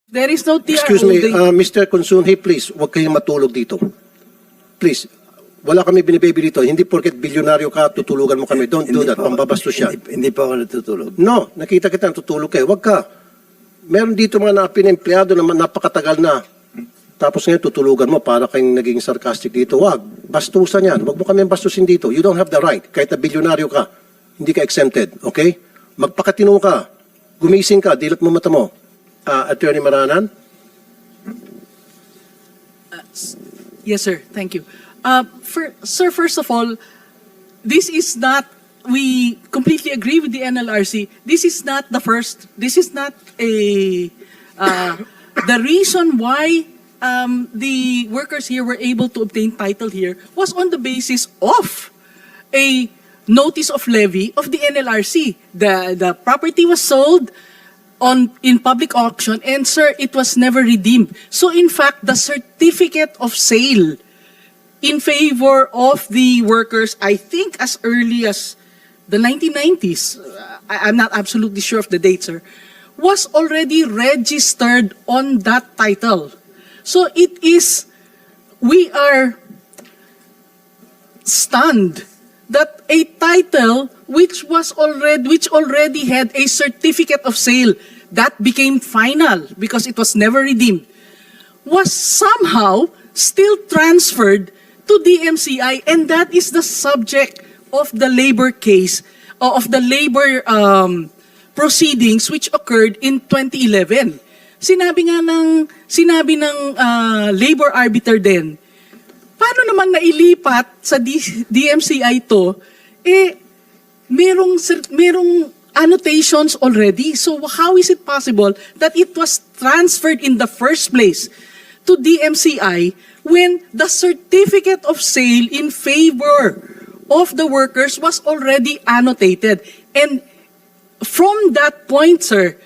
There is no TR Excuse me, holding. Mr. Consunji, please, huwag kayong matulog dito. Please, wala kami binibaby dito. Hindi porket bilyonaryo ka, tutulugan mo kami. Don't do that, pambabastos siya. Hindi pa ako natutulog. No, nakita kita, tutulog kayo. Huwag ka. Meron dito mga napina-empleyado na napakatagal na. Tapos ngayon tutulugan mo para kayong naging sarcastic dito. Huwag. Bastusan yan. Huwag mo kami bastusin dito. You don't have the right. Kahit na bilyonaryo ka, hindi ka exempted. Okay? Magpakatino ka. Gumising ka. Dilat mo mata mo. Attorney Maranan? Yes, sir. Thank you. Sir, first of all, this is not, we completely agree with the NLRC. This is not the first, this is not a, the reason why the workers here were able to obtain title here was on the basis of a notice of levy of the NLRC. The property was sold in public auction, and sir, it was never redeemed. So in fact, the certificate of sale in favor of the workers, I think as early as the 1990s, I'm not absolutely sure of the date, sir, was already registered on that title. So it is, we are stunned that a title which already had a certificate of sale that became final because it was never redeemed, was somehow still transferred to DMCI, and that is the subject of the labor case, of the labor proceedings which occurred in 2011. Sinabi ng labor arbiter din, paano naman nailipat sa DMCI to, merong annotations already. So how is it possible that it was transferred in the first place to DMCI when the certificate of sale in favor of the workers was already annotated? And from that point, sir,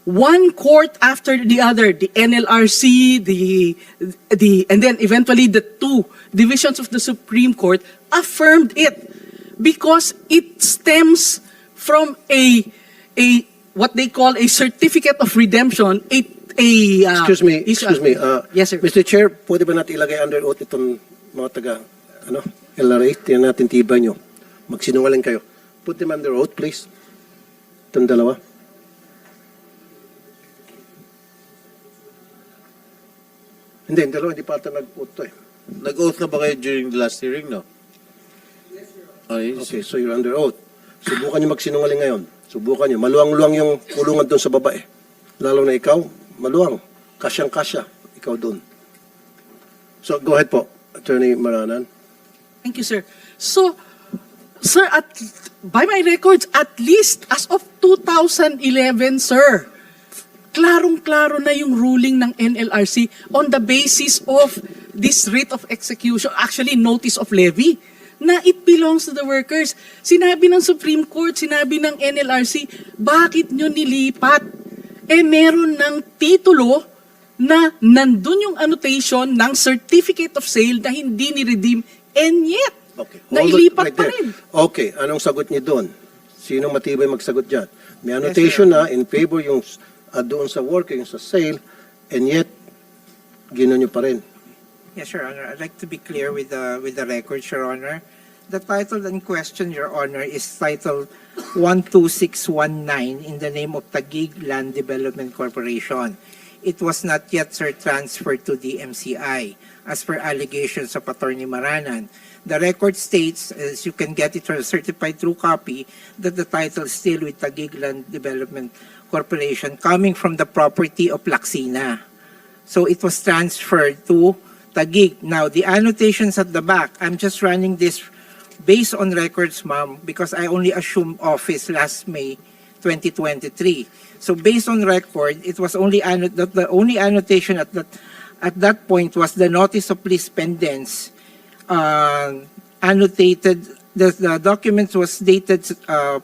one court after the other, the NLRC, and then eventually the two divisions of the Supreme Court affirmed it because it stems from what they call a certificate of redemption, Excuse me. Yes, sir. Mr. Chair, pwede ba natin ilagay under oath itong mga taga, LRA? Tiyan natin tibay nyo. Magsinungaling kayo. Put them under oath, please. Itong dalawa. Hindi, dalawa, hindi pa ata nag-oath to eh. Nag-oath na ba kayo during the last hearing, no? Yes, Your Honor. Okay, so you're under oath. Subukan nyo magsinungaling ngayon. Subukan nyo. Maluwang-luwang yung kulungan doon sa baba eh. Lalo na ikaw, maluwang. Kasyang-kasya. Ikaw doon. So, go ahead po, Attorney Maranan. Thank you, sir. So, sir, by my records, at least as of 2011, sir, klarong-klaro na yung ruling ng NLRC on the basis of this writ of execution, actually notice of levy, na it belongs to the workers. Sinabi ng Supreme Court, sinabi ng NLRC, bakit nyo nilipat? Meron ng titulo na nandun yung annotation ng certificate of sale na hindi ni-redeem, and yet, Okay. nailipat pa rin. Okay, anong sagot niyo doon? Sinong matibay magsagot dyan? May annotation na in favor yung doon sa worker, yung sa sale, and yet, ginawa niyo pa rin. Yes, Your Honor. I'd like to be clear with the records, Your Honor. The title in question, Your Honor, is title 12619 in the name of Taguig Land Development Corporation. It was not yet, sir, transferred to the MCI, as per allegations of Attorney Maranan. The record states, as you can get it from a certified true copy, that the title is still with Taguig Land Development Corporation, coming from the property of Laxina. So it was transferred to Taguig. Now, the annotations at the back, I'm just running this based on records, ma'am, because I only assumed office last May 2023. So based on record, it was only the only annotation at that point was the notice of lease pendants, annotated. The document was dated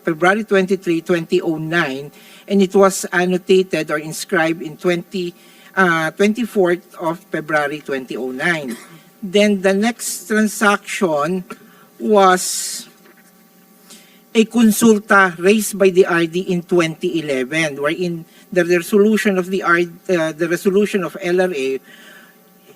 February 23, 2009, and it was annotated or inscribed in 24th of February 2009. Then the next transaction was a consulta raised by the RD in 2011, wherein the resolution of the resolution of LRA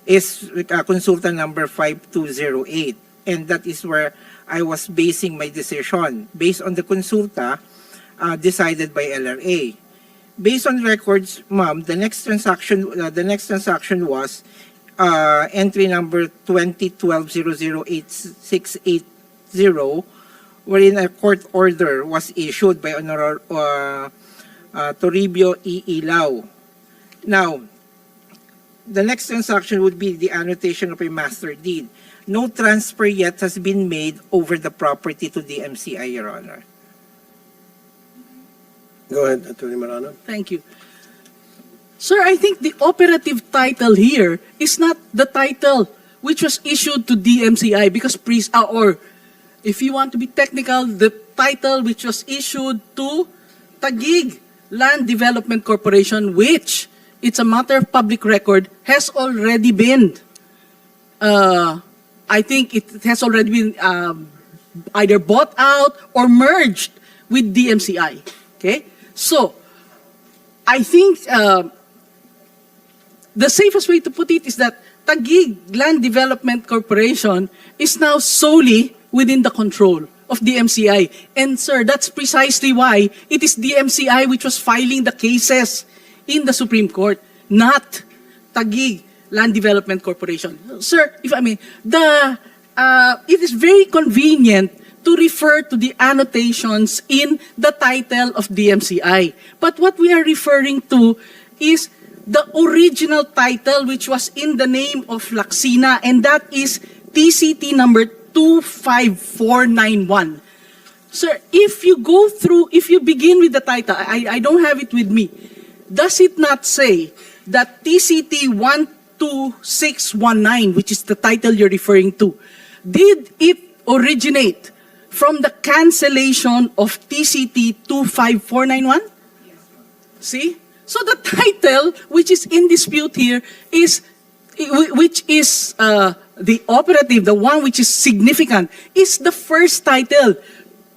is consulta number 5208, and that is where I was basing my decision based on the consulta decided by LRA. Based on records, ma'am, the next transaction was entry number 2012-008680, wherein a court order was issued by Honor Toribio E. Ilaw. Now, the next transaction would be the annotation of a master deed. No transfer yet has been made over the property to the MCI, Your Honor. Go ahead, Attorney Marano. Thank you. Sir, I think the operative title here is not the title which was issued to DMCI because or if you want to be technical, the title which was issued to Taguig Land Development Corporation, which it's a matter of public record, has already been, I think it has already been either bought out or merged with DMCI. Okay? So, I think the safest way to put it is that Taguig Land Development Corporation is now solely within the control of DMCI. And sir, that's precisely why it is DMCI which was filing the cases in the Supreme Court, not Taguig Land Development Corporation. Sir, if I may, it is very convenient to refer to the annotations in the title of DMCI. But what we are referring to is the original title which was in the name of Laksina, and that is TCT number 25491. Sir, if you begin with the title, I don't have it with me, does it not say that TCT 12619, which is the title you're referring to, did it originate from the cancellation of TCT 25491? See? So the title which is in dispute here is, which is the operative, the one which is significant, is the first title,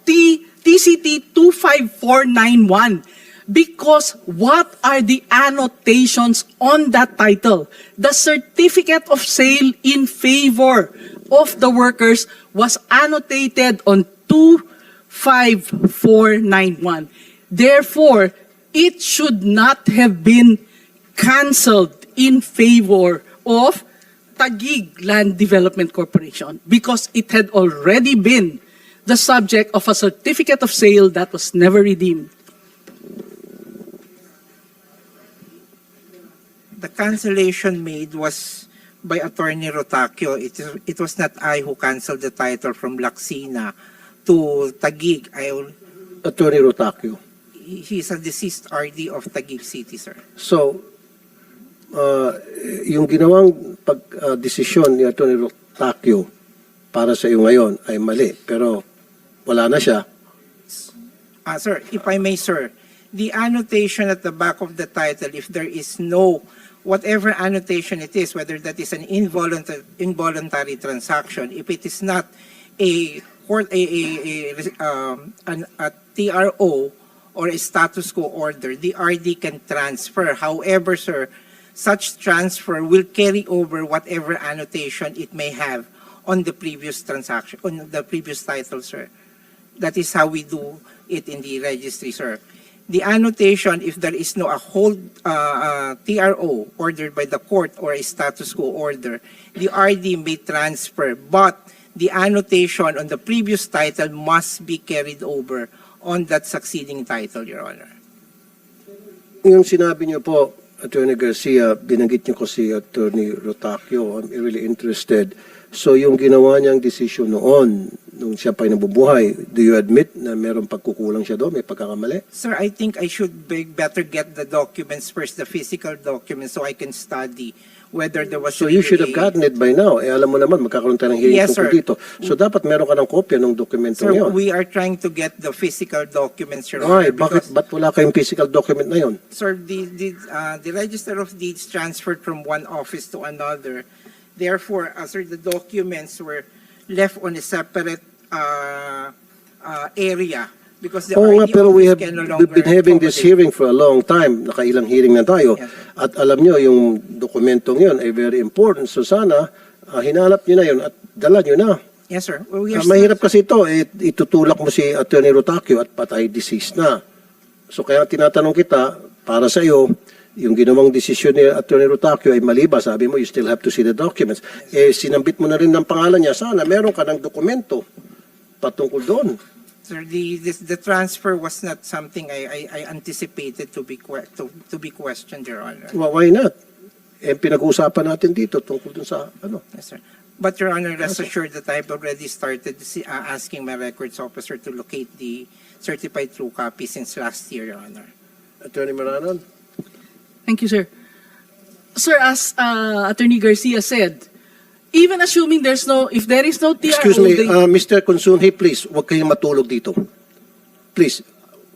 TCT 25491. Because what are the annotations on that title? The certificate of sale in favor of the workers was annotated on 25491. Therefore, it should not have been canceled in favor of Taguig Land Development Corporation because it had already been the subject of a certificate of sale that was never redeemed. The cancellation made was by Attorney Rotacio. It was not I who canceled the title from Laksina to Taguig. Attorney Rotacio. He's a deceased RD of Taguig City, sir. So, yung ginawang pag-desisyon ni Attorney Rotacio para sa iyo ngayon ay mali, pero wala na siya. Sir, if I may, sir, the annotation at the back of the title, if there is no, whatever annotation it is, whether that is an involuntary transaction, if it is not a TRO or a status quo order, the RD can transfer. However, sir, such transfer will carry over whatever annotation it may have on the previous transaction, on the previous title, sir. That is how we do it in the registry, sir. The annotation, if there is no a whole TRO ordered by the court or a status quo order, the RD may transfer, but the annotation on the previous title must be carried over on that succeeding title, Your Honor. Yung sinabi niyo po, Attorney Garcia, binanggit niyo ko si Attorney Rotacio. I'm really interested. So yung ginawa niyang desisyon noon, nung siya pa'y nabubuhay, do you admit na meron pagkukulang siya doon, may pagkakamali? Sir, I think I should better get the documents first, the physical documents, so I can study whether there was... So you should have gotten it by now. Eh alam mo naman, magkakaroon tayo ng hearing Yes, tungkol sir. dito. So dapat meron ka ng kopya ng dokumento Sir, ngayon. we are trying to get the physical documents, Your Ay, Honor. ba't wala kayong physical document na yun? Sir, the Register of Deeds transferred from one office to another. Therefore, sir, the documents were left on a separate area Because the Oo nga, RD pero office can no we've been longer having this accommodate. hearing for a long time. Nakailang hearing na tayo. Yes. At alam nyo, yung dokumentong yun ay very important. So sana, hinalap nyo na yun at dala nyo na. Yes, sir. Well, we are Mahirap kasi ito, itutulak mo si Attorney Rotacio at patay disease na. So kaya tinatanong kita, para sa iyo, yung ginawang desisyon ni Attorney Rotacio ay mali ba? Sabi mo, you still have to see the documents. Sinambit mo na rin ng pangalan niya. Sana meron ka ng dokumento patungkol doon. Sir, the transfer was not something I anticipated to be questioned, Your Honor. Why not? Pinag-uusapan natin dito tungkol dun sa ano. Yes, sir. But Your Honor, rest assured that I've already started asking my records officer to locate the certified true copy since last year, Your Honor. Attorney Maranan? Thank you, sir. Sir, as Attorney Garcia said, even assuming if there is no TRO, Excuse me, Mr. Consunji, please, huwag kayong matulog dito. Please,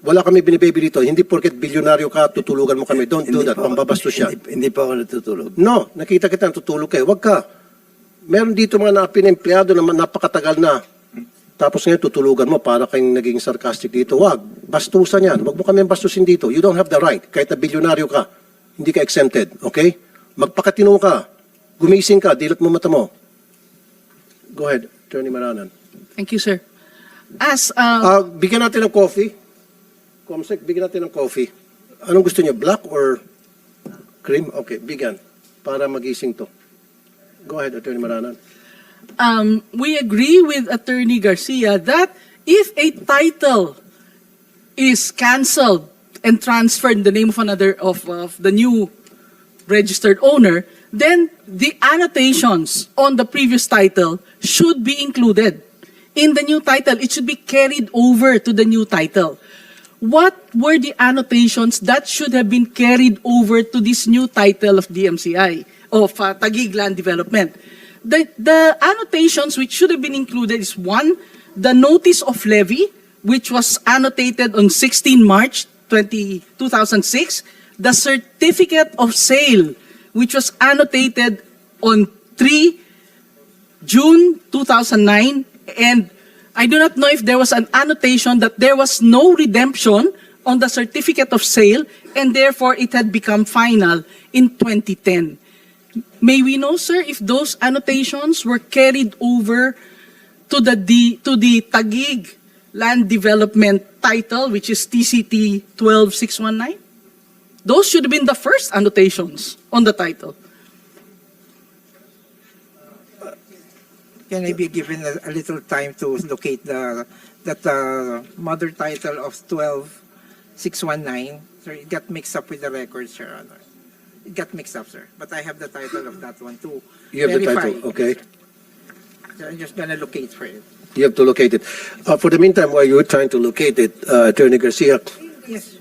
wala kami binibaby dito. Hindi porket bilyonaryo ka, tutulugan mo kami. Don't do that. Pambabastos siya. Hindi pa ako natutulog. No, nakita kita, tutulog kayo. Huwag ka. Meron dito mga pinempleyado na napakatagal na. Tapos ngayon tutulugan mo para kayong naging sarcastic dito. Huwag. Bastusan yan. Huwag mo kami bastusin dito. You don't have the right. Kahit na bilyonaryo ka, hindi ka exempted. Okay? Magpakatino ka. Gumising ka. Dilat mo mata mo. Go ahead, Attorney Maranan. thank you, sir. As Bigyan natin ng coffee. Comsec, bigyan natin ng coffee. Anong gusto niyo? Black or cream? Okay, bigyan. Para magising to. Go ahead, Attorney Maranan. we agree with Attorney Garcia that if a title is canceled and transferred in the name of another of the new registered owner, then the annotations on the previous title should be included. In the new title, it should be carried over to the new title. What were the annotations that should have been carried over to this new title of DMCI, of Taguig Land Development? The annotations which should have been included is one, the notice of levy, which was annotated on 16 March 2006, the certificate of sale, which was annotated on 3 June 2009, and I do not know if there was an annotation that there was no redemption on the certificate of sale, and therefore it had become final in 2010. May we know, sir, if those annotations were carried over to the Taguig Land Development title, which is TCT 12619? Those should have been the first annotations on the title. Can I be given a little time to locate that mother title of 12619? Sir, it got mixed up with the records, Your Honor. It got mixed up, sir. But I have the title of that one too. You have the title, okay. So I'm just gonna locate for it. You have to locate it. For the meantime, while you're trying to locate it, Attorney Garcia, Yes.